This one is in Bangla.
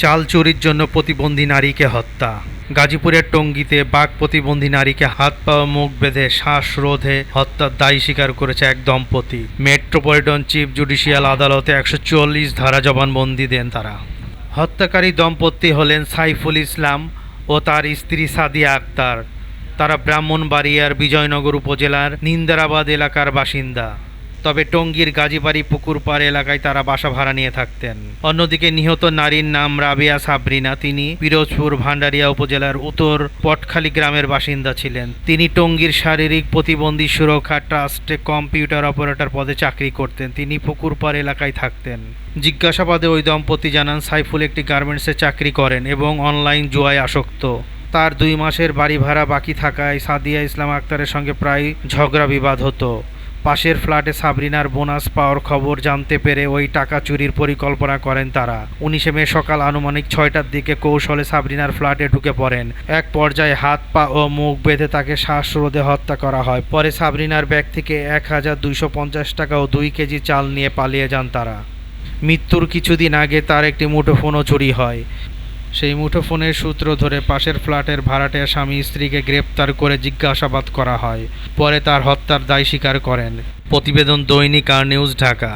চাল চুরির জন্য প্রতিবন্ধী নারীকে হত্যা। গাজীপুরের টঙ্গীতে বাঘ প্রতিবন্ধী নারীকে হাত পা ও মুখ বেঁধে শ্বাসরোধে হত্যার দায় স্বীকার করেছে এক দম্পতি। মেট্রোপলিটন চিফ জুডিশিয়াল আদালতে 144 ধারা জবানবন্দি দেন তারা। হত্যাকারী দম্পতি হলেন সাইফুল ইসলাম ও তার স্ত্রী সাদিয়া আক্তার। তারা ব্রাহ্মণবাড়িয়ার বিজয়নগর উপজেলার নিন্দারাবাদ এলাকার বাসিন্দা। তবে টঙ্গীর গাজীবাড়ি পুকুরপাড় এলাকায় তারা বাসা ভাড়া নিয়ে থাকতেন। অন্যদিকে নিহত নারীর নাম রাবেয়া সাবরিনা। তিনি পিরোজপুর ভান্ডারিয়া উপজেলার উত্তর পটখালী গ্রামের বাসিন্দা ছিলেন। তিনি টঙ্গীর শারীরিক প্রতিবন্ধী সুরক্ষা ট্রাস্টে কম্পিউটার অপারেটর পদে চাকরি করতেন। তিনি পুকুরপাড় এলাকায় থাকতেন। জিজ্ঞাসাবাদে ওই দম্পতি জানান, সাইফুল একটি গার্মেন্টসে চাকরি করেন এবং অনলাইন জুয়ায় আসক্ত। তার 2 মাসের বাড়ি ভাড়া বাকি থাকায় সাদিয়া ইসলাম আক্তারের সঙ্গে প্রায় ঝগড়া বিবাদ হতো। পাশের ফ্ল্যাটে সাবরিনার বোনাস পাওয়ার খবর জানতে পেরে ওই টাকা চুরির পরিকল্পনা করেন তারা। 19 মে সকাল আনুমানিক 6টার দিকে কৌশলে সাবরিনার ফ্ল্যাটে ঢুকে পড়েন। এক পর্যায়ে হাত পা ও মুখ বেঁধে তাকে শ্বাসরোধে হত্যা করা হয়। পরে সাবরিনার ব্যাগ থেকে 1250 টাকা ও 2 কেজি চাল নিয়ে পালিয়ে যান তারা। মৃত্যুর কিছুদিন আগে তার একটি মুঠোফোনও চুরি হয়। সেই মুঠোফোনের সূত্র ধরে পাশের ফ্ল্যাটের ভাড়াটিয়া স্বামী স্ত্রীকে গ্রেপ্তার করে জিজ্ঞাসাবাদ করা হয়। পরে তার হত্যার দায় স্বীকার করেন। প্রতিবেদন দৈনিক আর নিউজ, ঢাকা।